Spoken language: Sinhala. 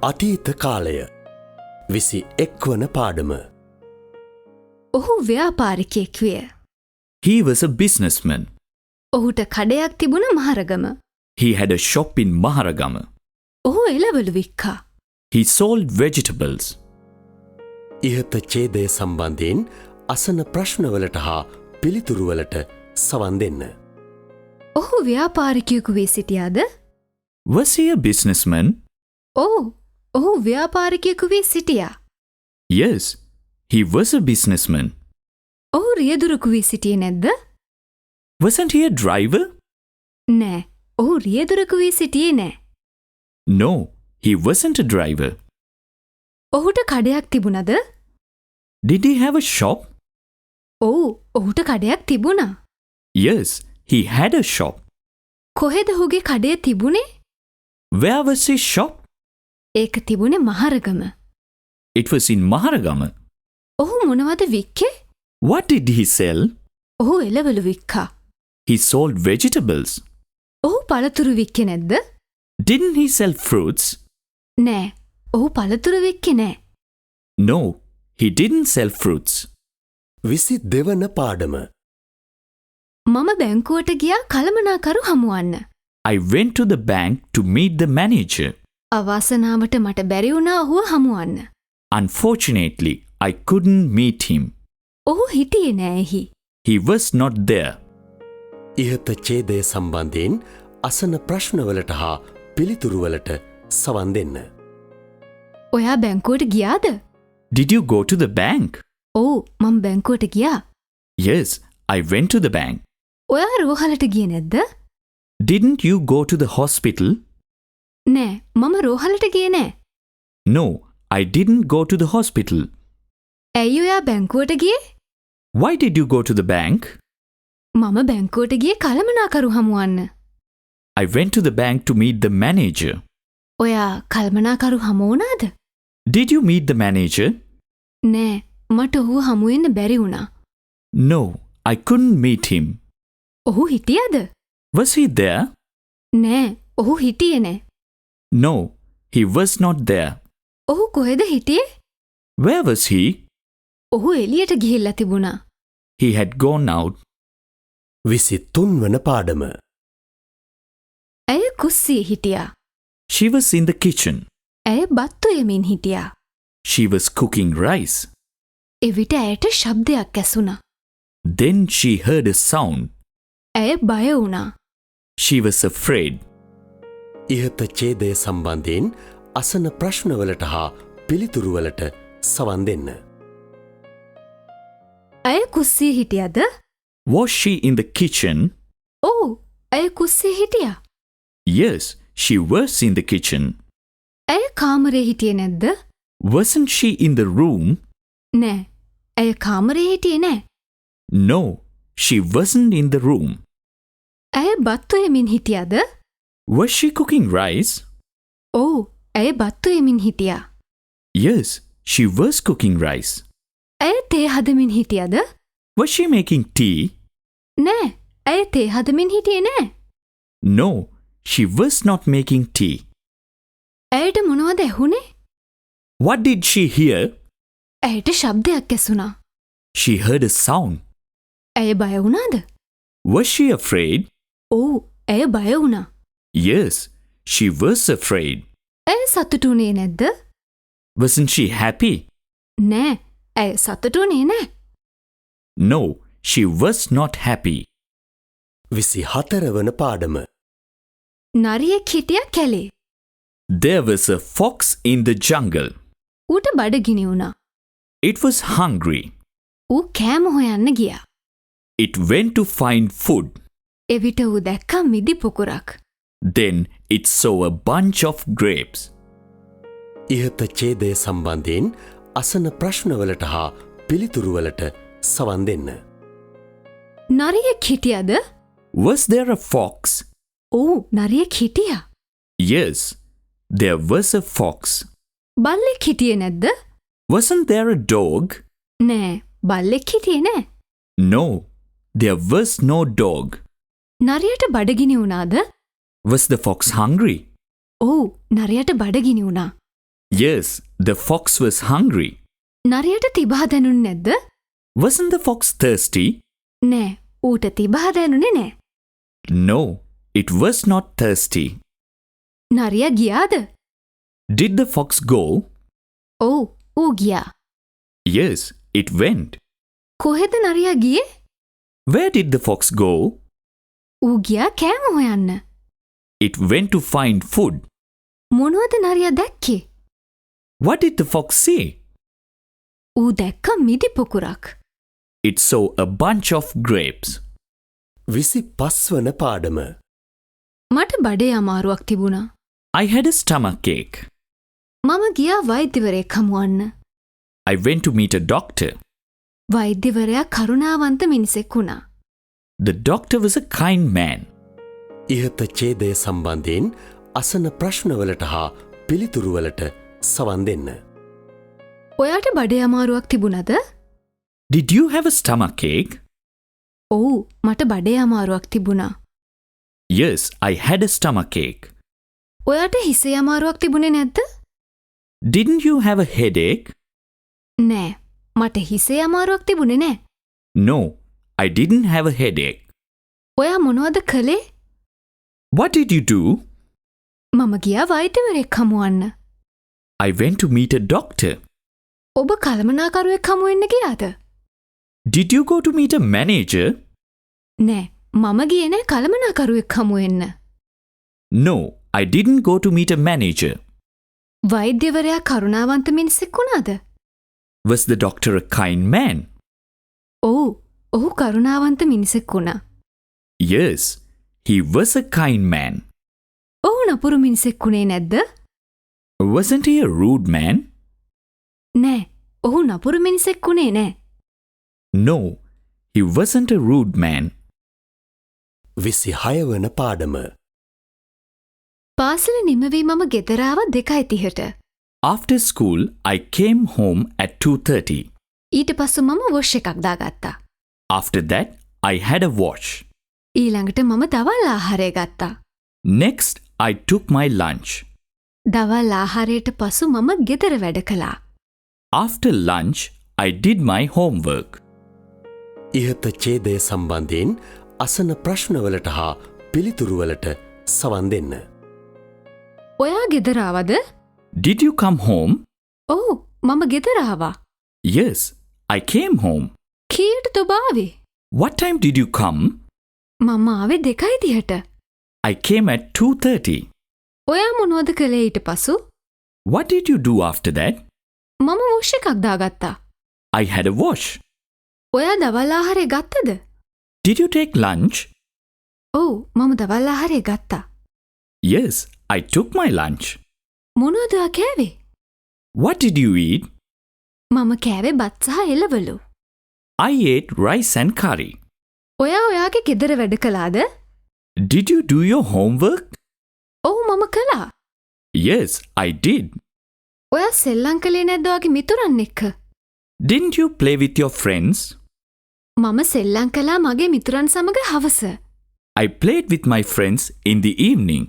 අතීත කාලය 21 වන පාඩම. ඔහු ව්‍යාපාරිකයෙක් විය. He was a businessman. ඔහුට කඩයක් තිබුණ Maharagama. He had a shop in Maharagama. ඔහු එළවලු වික්කා. He sold vegetables. ඉහත ඡේදය සම්බන්ධයෙන් අසන ප්‍රශ්නවලට හා පිළිතුරුවලට සවන් දෙන්න. ඔහු ව්‍යාපාරිකයෙකු වී සිටියාද? Was he a businessman? ඔහු ව්‍යාපාරිකයෙකු වී සිටියා. Yes, he was a businessman. ඔහු රියදුරකු වී සිටියේ නැද්ද? Wasn't he a driver? නෑ, ඔහු රියදුරකු වී සිටියේ නෑ. No, he wasn't a driver. ඔහුට කඩයක් තිබුණද? Did he have a shop? ඔහුට කඩයක් තිබුණා. Yes, he had a shop. කොහෙද ඔහුගේ කඩය තිබුණේ? Where was his shop? ඒක තිබුණේ Maharagama. It was in Maharagama. ඔහු මොනවද වික්කේ? What did he sell? ඔහු එළවලු වික්කා. He sold vegetables. ඔහු පළතුරු වික්කේ නැද්ද? Didn't he sell fruits? නෑ, ඔහු පළතුරු වික්කේ නෑ. No, he didn't sell fruits. 22 වන පාඩම. මම බැංකුවට ගියා කළමනාකරු හමුවන්න. I went to the bank to meet the manager. අවාසනාවට මට බැරි වුණා ඔහුව හමුවන්න. Unfortunately, I couldn't meet him. ඔහු හිටියේ නෑ එහි. He was not there. ඉහත ඡේදය සම්බන්ධයෙන් අසන ප්‍රශ්නවලට හා පිළිතුරුවලට සවන් දෙන්න. ඔයා බැංකුවට ගියාද? Did you go to the bank? මම බැංකුවට ගියා. Yes, I went to the bank. ඔයා රෝහලට ගියේ නැද්ද? Didn't you go to the hospital? නෑ, මම රෝහලට ගියේ නෑ. No, I didn't go to the hospital. ඇයි ඔයා බැංකුවට ගියේ? Why did you go to the bank? මම බැංකුවට ගියේ කළමනාකරු හමුවන්න. I went to the bank to meet the manager. ඔයා කළමනාකරු හමු වුණාද? Did you meet the manager? නෑ, මට ඔහුව හමු වෙන්න බැරි වුණා. No, I couldn't meet him. ඔහු හිටියද? Was he there? නෑ, ඔහු හිටියේ නෑ. No, he was not there. ඔහු කොහෙද හිටියේ? Where was he? ඔහු එළියට ගිහිල්ලා තිබුණා. He had gone out. 23 වන පාඩම. ඇය කුස්සියේ හිටියා. She was in the kitchen. ඇය බත් උයමින් හිටියා. She was cooking rice. එවිට ඇයට ශබ්දයක් ඇසුණා. Then she heard a sound. ඇය බය වුණා. She was afraid. ඉහත ඡේදය සම්බන්ධයෙන් අසන ප්‍රශ්නවලට හා පිළිතුරුවලට සවන් දෙන්න. ඇය කුස්සියේ හිටියද? Was she in the kitchen? ඇය කුස්සියේ හිටියා. Yes, she was in the kitchen. ඇය කාමරේ හිටියේ නැද්ද? Wasn't she in the room? නෑ, ඇය කාමරේ හිටියේ නෑ. No, she wasn't in the room. ඇය බත් උයමින් හිටියද? Was she cooking rice? ඇය බත් උයමින් හිටියා. Yes, she was cooking rice. ඇය තේ හදමින් හිටියද? Was she making tea? නෑ, ඇය තේ හදමින් හිටියේ නෑ. No, she was not making tea. ඇයට මොනවද ඇහුනේ? What did she hear? ඇයට ශබ්දයක් ඇසුණා. She heard a sound. ඇය බය වුණාද? Was she afraid? ඇය බය වුණා. Yes, she was afraid. ඇය සතුටු වුණේ නැද්ද? Wasn't she happy? නෑ, ඇය සතුටු වුණේ නෑ. No, she was not happy. 24 වන පාඩම. නරියෙක් හිටියා කැලේ. There was a fox in the jungle. ඌට බඩගිනි වුණා. It was hungry. ඌ කෑම හොයන්න ගියා. It went to find food. එවිට ඌ දැක්කා මිදි පොකුරක්. Then it saw a bunch of grapes. ඉහත ඡේදය සම්බන්ධයෙන් අසන ප්‍රශ්නවලට හා පිළිතුරුවලට සවන් දෙන්න. නරියෙක් හිටියද? Was there a fox? නරියෙක් හිටියා. Yes, there was a fox. බල්ලෙක් හිටියේ නැද්ද? Wasn't there a dog? නෑ, බල්ලෙක් හිටියේ නෑ. No, there was no dog. නරියට බඩගිනි වුණාද? Was the fox hungry? නරියට බඩගිනි වුණා. Yes, the fox was hungry. නරියට තිබහ දැනුන්නේ නැද්ද? Wasn't the fox thirsty? නෑ, ඌට තිබහ දැනුනේ නෑ. No, it was not thirsty. නරියා ගියාද? Did the fox go? ඔව්, ඌ ගියා. Yes, it went. කොහෙද නරියා ගියේ? Where did the fox go? ඌ ගියා කෑම හොයන්න. It went to find food. මොනවද නරියා දැක්කේ? What did the fox see? ඌ දැක්ක මිදි පොකුරක්. It saw a bunch of grapes. 25 වන පාඩම. මට බඩේ අමාරුවක් තිබුණා. I had a stomachache. මම ගියා වෛද්‍යවරයෙක් හමුවන්න. I went to meet a doctor. වෛද්‍යවරයා කරුණාවන්ත මිනිසෙක් වුණා. The doctor was a kind man. ඉහත ඡේදය සම්බන්ධයෙන් අසන ප්‍රශ්නවලට හා පිළිතුරුවලට සවන් දෙන්න. ඔයාට බඩේ අමාරුවක් තිබුණද? Did you have a stomachache? ඔව්, මට බඩේ අමාරුවක් තිබුණා. Yes, I had a stomachache. ඔයාට හිසේ අමාරුවක් තිබුණේ නැද්ද? Didn't you have a headache? නෑ, මට හිසේ අමාරුවක් තිබුණේ නෑ. No, I didn't have a headache. ඔයා මොනවද කළේ? What did you do? මම ගියා වෛද්‍යවරයෙක් හමුවන්න. I went to meet a doctor. ඔබ කළමනාකරුවෙක් හමු වෙන්න ගියාද? Did you go to meet a manager? නෑ, මම ගියේ නෑ කළමනාකරුවෙක් හමු වෙන්න. No, I didn't go to meet a manager. වෛද්‍යවරයා කරුණාවන්ත මිනිසෙක් වුණාද? Was the doctor a kind man? ඔව්, ඔහු කරුණාවන්ත මිනිසෙක් වුණා. Yes, he was a kind man. ඔහු නපුරු මිනිසෙක් වුණේ නැද්ද? Wasn't he a rude man? නෑ, ඔහු නපුරු මිනිසෙක් වුණේ නෑ. No, he wasn't a rude man. 26 වන පාඩම. පාසල නිමවී මම ගෙදර ආවා 2:30ට. After school, I came home at 2:30. ඊට පස්සෙ මම වොෂ් එකක් දාගත්තා. After that, I had a wash. ඊළඟට මම දවල් ආහාරය ගත්තා. Next, I took my lunch. දවල් ආහාරයට පසු මම ගෙදර වැඩ කළා. After lunch, I did my homework. ඉහත ඡේදය සම්බන්ධයෙන් අසන ප්‍රශ්නවලට හා පිළිතුරුවලට සවන් දෙන්න. ඔයා ගෙදර ආවද? Did you come home? ඔව්, මම ගෙදර ආවා. Yes, I came home. කීයටද ඔබ ආවේ? What time did you come? මම ආවේ 2:30ට. I came at 2:30. ඔයා මොනවද කළේ ඊට පසු? What did you do after that? මම වොෂ් එකක් දාගත්තා. I had a wash. ඔයා දවල් ආහාරය ගත්තද? Did you take lunch? ඔව්, මම දවල් ආහාරය ගත්තා. Yes, I took my lunch. මොනවද ඔයා කෑවේ? What did you eat? මම කෑවේ බත් සහ එළවලු. I ate rice and curry. ඔයා ඔයාගේ ගෙදර වැඩ කළාද? Did you do your homework? ඔව්, මම කළා. Yes, I did. ඔයා සෙල්ලම් කළේ නැද්ද ඔයාගේ මිතුරන් එක්ක? Didn't you play with your friends? මම සෙල්ලම් කළා මගේ මිතුරන් සමග හවස. I played with my friends in the evening.